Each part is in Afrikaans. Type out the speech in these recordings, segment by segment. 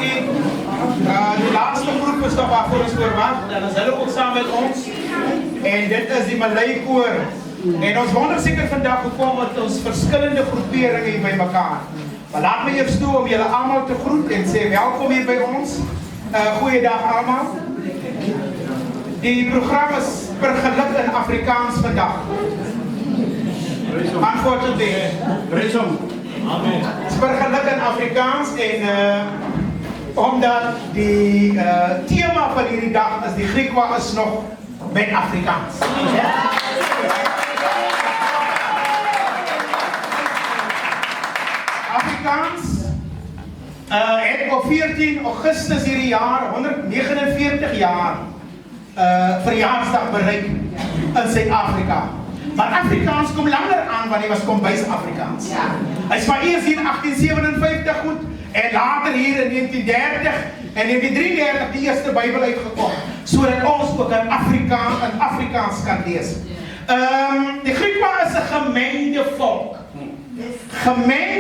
dankie. Die laatste groep is nog waarvoor ons verwag. En dan is hulle ook saam met ons. En dit is die Malay koor. En ons wonder seker vandag hoekom het ons verskillende groeperinge hier by mekaar. Maar laat my eers toe om julle almal te groet en sê welkom hier by ons. Goeiedag almal. Die program is per geluk in Afrikaans vandag. Unfortunately. Amen. Het is per geluk in Afrikaans en omdat die thema van hierdie dag is die Griekwa is nog met Afrikaans. Afrikaans het op 14 Augustus hierdie jaar 149 jaar verjaarsdag bereik in Suid-Afrika. Maar Afrikaans kom langer aan want hy was kombuis Afrikaans. Hy is maar eers hier in 1857 goed en later hier in 1930 en 1933 die eerste Bybel uitgekom sodat ons ook in Afrikaans kan lees. Die Griekwa is 'n gemengde volk. Gemeng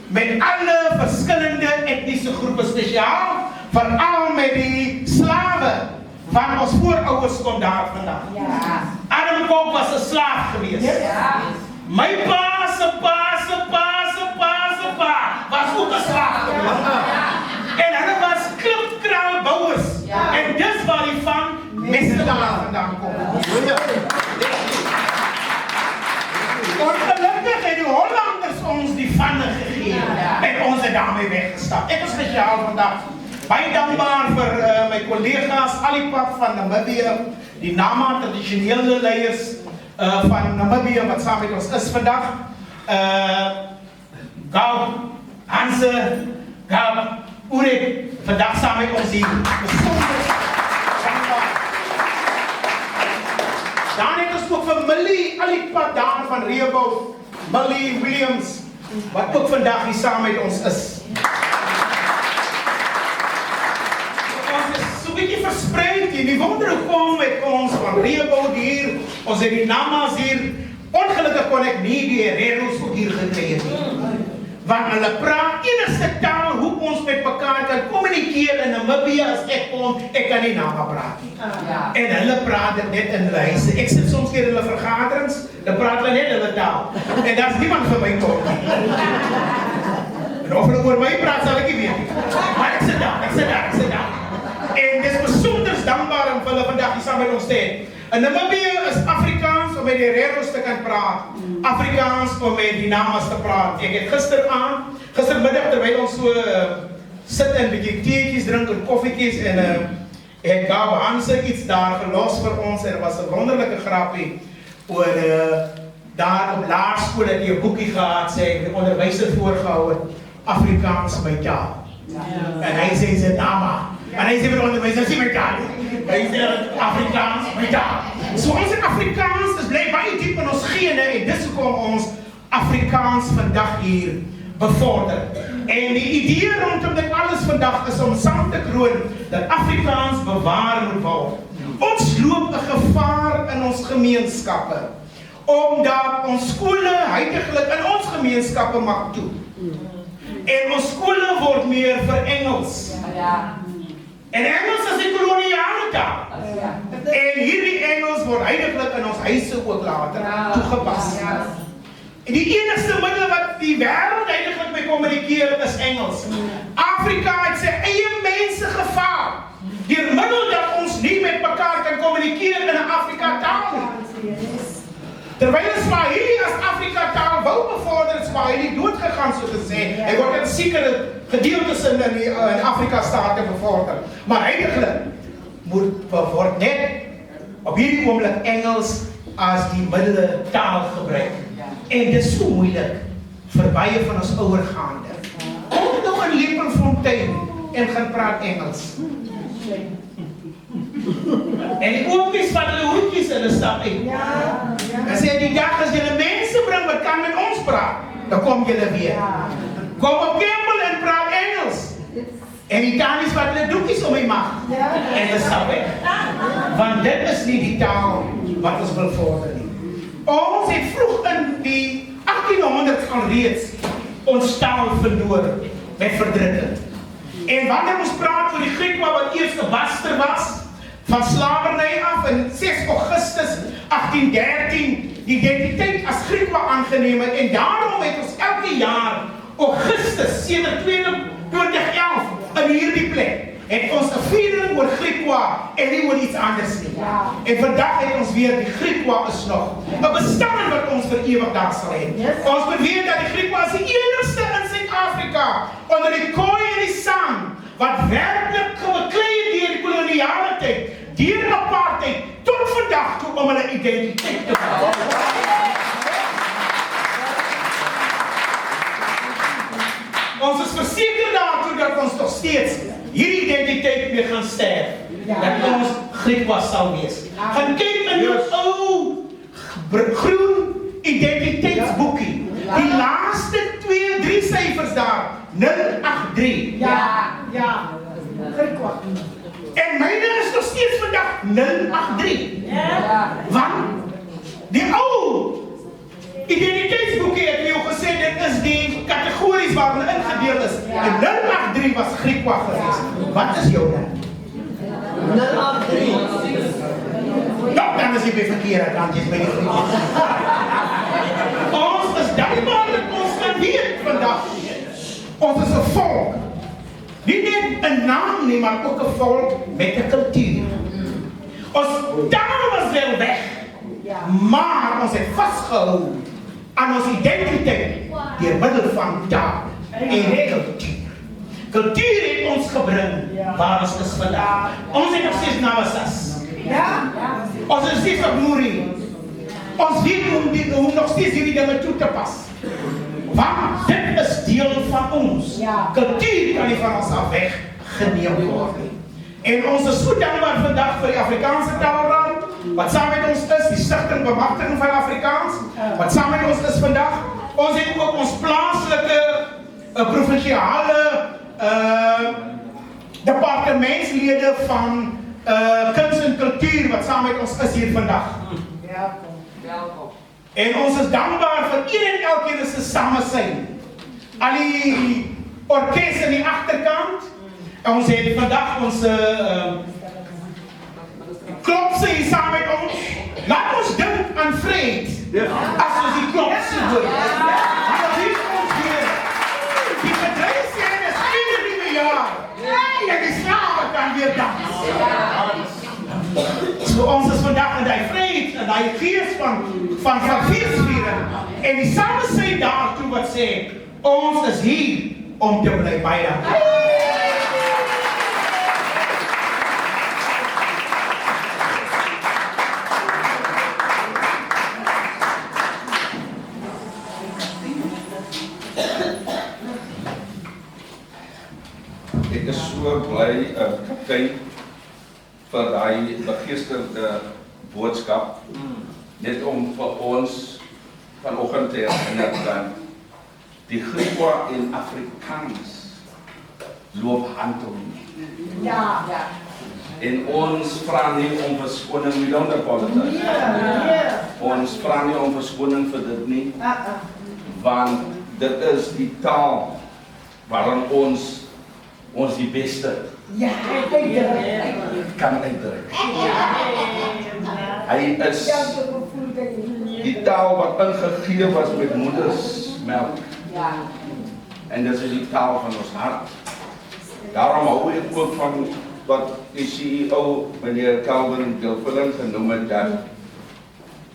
met alle verskillende etniese groepe spesiaal, veral met die slawe van ons voorouers kom daar vandaan. Adam Kok was 'n slaaf geweest. My pa se pa was ook 'n slaaf geweest. En hulle was klipkraalbouers. En dis waar die van misdaad vandaan kom. Ongelukkig het die Hollanders ons die vanne gegee en ons het daarmee weggestap. Ek is spesiaal vandag baie dankbaar vir my kollega's Alipad van Namibië, die NAMA tradisionele leiers van Namibië wat saam met ons is vandag. Gau, Hanse, Gau, Urek, vandag saam met ons hier. Dan het ons ook vir Millie Alipad daar van Rehoboth, Millie Williams, wat ook vandag hier saam met ons is. Bietjie verspreid hier, die wonder kom met ons van Rehoboth hier, ons het die Namas hier, ongelukkig kon ek nie die Hereros ook hier gekry het nie. Want hulle praat enigste taal hoe ons met mekaar kan kommunikeer in Namibië as ek kom, ek kan nie Nama praat nie. En hulle praat dit net in hulle huise. Ek sit soms keer in hulle vergaderings, dan praat hulle net hulle taal. En daar is niemand vir my kom nie. En of hulle oor my praat, sal ek nie weet nie. Maar ek sit daar. En dis besonders dankbaar om hulle vandag hier saam met ons te hê. In Namibië is Afrikaans om met die Hereros te kan praat. Afrikaans om met die Namas te praat. Ek het gistermiddag terwyl ons so sit en bietjie teetjies drink en koffietjies en het Gau Hanse iets daar gelos vir ons en dit was 'n wonderlike grappie oor daar op laerskool het jy 'n boekie gehad sê die onderwyser voorgehou het Afrikaans my taal. En hy sê sy Nama. En hy sê vir onderwyser, sê my taal. Hy sê Afrikaans, my taal. So ons in Afrikaans is bly baie diep in ons gene en dis hoekom ons Afrikaans vandag hier bevorder. En die idee rondom dit alles vandag is om saam te kroon dat Afrikaans bewaar moet word. Ons loop 'n gevaar in ons gemeenskappe omdat ons skole huidiglik in ons gemeenskappe maak toe. En ons skole word meer vir Engels. En Engels is die koloniale taal. En hierdie Engels word huidiglik in ons huise ook later toegepas. En die enigste middel wat die wêreld huidiglik mee kommunikeer is Engels. Afrika het sy eie mense gevaar deur middel dat ons nie met mekaar kan kommunikeer in 'n Afrika taal nie. Terwyl Swahili as Afrika taal wou bevorder, Swahili doodgegaan so te sê. Hy word in sekere gedeeltes in Afrika state bevorder. Maar huidiglik word net op hierdie oomblik Engels as die middentaal gebruik. En dit is so moeilik vir baie van ons ouergaande. Kom nou in Lepelfontein en gaan praat Engels. En die oomies van hulle hoedjies hulle stap uit. En sê die dag as julle mense bring wat kan met ons praat, dan kom julle weer. Kom op Campbell en praat Engels. En die tannies wat hulle doekies om my mag. En hulle stap weg. Want dit is nie die taal wat ons wil vorder nie. Ons het vroeg in die 1800s al reeds ons taal verloor met verdrukking. En wanneer ons praat oor die Griekwa wat eerste baster was, van slavernij af in 6 Augustus 1813, die identiteit as Griekwa aangeneem het, en daarom het ons elke jaar, Augustus 2011, in hierdie plek, het ons 'n viering oor Griekwa en nie oor iets anders nie. En vandag het ons weer die Griekwa is nog 'n bestaan wat ons vir ewig daar sal hê. Ons moet weet dat die Griekwa is die enigste in Suid-Afrika onder die kooi en die sang wat werklik beklei het deur die koloniale tyd, deur apartheid tot vandag toe om hulle identiteit te behou. Ons is verseker daartoe dat ons nog steeds hierdie identiteit weer gaan sterf. Dat ons Griekwa sal wees. Gaan kyk in jou ou groen identiteitsboekie. Die laaste 2-3 syfers daar. 083. Ja. Griekwa. En myne is nog steeds vandag 083. Want die ou identiteitsboekie het jou gesê dit is die kategories waarin ingedeel is. En 083 was Griekwa geweest. Wat is jou naam? 083. Ja, dan is jy by verkeerde kantjies by die Griekwa. Ons is dankbaar dat ons kan weet vandag. Ons is 'n volk. Nie net 'n naam nie, maar ook 'n volk met 'n kultuur. Ons taal was wel weg, maar ons het vasgehou aan ons identiteit deur middel van taal en cultuur. Cultuur het ons gebring waar ons is vandag. Ons het nog steeds Navasas. Ons is steeds op Moerie. Ons weet hoe nog steeds hierdie dinge toe te pas. Want dit is deel van ons. Cultuur kan nie van ons af weggeneem word nie. En ons is so dankbaar vandag vir die Afrikaanse Taalraad, wat saam met ons is, die stigting bemagtiging van Afrikaans, wat saam met ons is vandag. Ons het ook ons plaaslike, provinsiale departementslede van kuns en kultuur, wat saam met ons is hier vandag. Welkom. En ons is dankbaar vir een en elkeen is 'n samesyn. Al die orkes in die agterkant. En ons het vandag ons klopse hier saam met ons. Laat ons dink aan vrede. As ons die klopse hoor. Maar dan is ons weer. Die bedryfscène is ieder nuwe jaar. En die slawe kan weer dans. So ons is vandag in die vrede, en die gees van feesviering. En die samesyn daartoe wat sê, ons is hier om te bly bydrae. Ek is so bly, kaptein, vir daai begeesterde boodskap, net om vir ons vanoggend te herinner dat die Griekwa en Afrikaans loop hand om. En ons vra nie om verskoning, we don't apologize. Ons vra nie om verskoning vir dit nie, want dit is die taal waarin ons die beste kan uitdruk. Hy is die taal wat ingegee was met moedersmelk. En dit is die taal van ons hart. Daarom hou ek ook van wat die CEO, meneer Calvin Gilfillan, genoem het, dat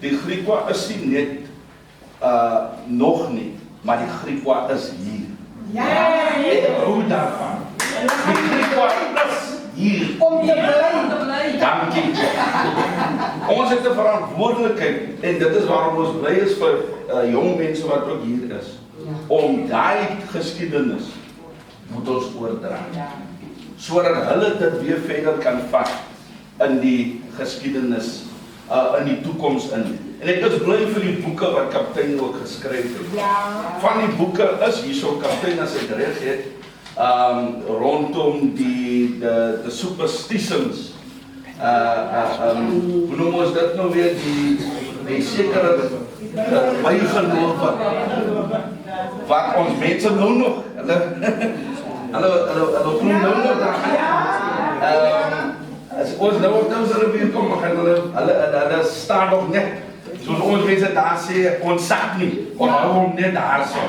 die Griekwa is nie net nog nie, maar die Griekwa is hier. Ek hou daarvan. Die Griekwa is hier. Om te bly. Dankie. Ons het 'n verantwoordelikheid, en dit is waarom ons bly is vir jong mense wat ook hier is, om daai geskiedenis moet ons oordra, sodat hulle dit weer verder kan vat in die geskiedenis, in die toekoms in. En ek is bly vir die boeke wat kaptein ook geskryf het. Van die boeke is hierso, kaptein, as ek reg het, rondom die superstitions, hoe noem ons dit nou weer, die sekere bygeloof wat ons mense nou nog, Hallo groen nou daar. As ons nou op ons revue kom, gaan hulle staan nog net. Soos ons mense daar sê, ons sak nie. Ons hou hom net daar so.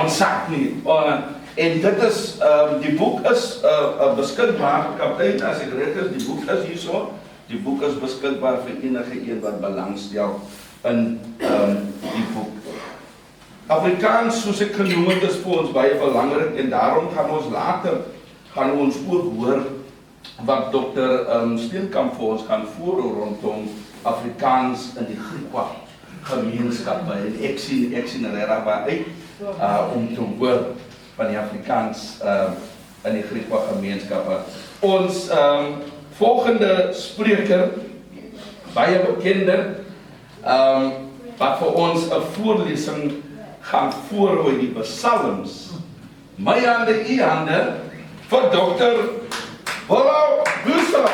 Ons sak nie. En dit is, die boek is beskikbaar, kaptein, as ek reg is, die boek is hierso. Die boek is beskikbaar vir enige een wat belangstel in die boek. Afrikaans, soos ek genoem het, is vir ons baie belangrik en daarom gaan ons later ook hoor wat Dr. Steenkamp vir ons gaan voer rondom Afrikaans in die Griekwa gemeenskappe. En ek sien regtig baie uit om te hoor van die Afrikaans in die Griekwa gemeenskappe. Ons volgende spreker, baie bekender, wat vir ons 'n voorlesing gaan voorhou die psalms. My hande, u hande, vir Dr. Willow Busa.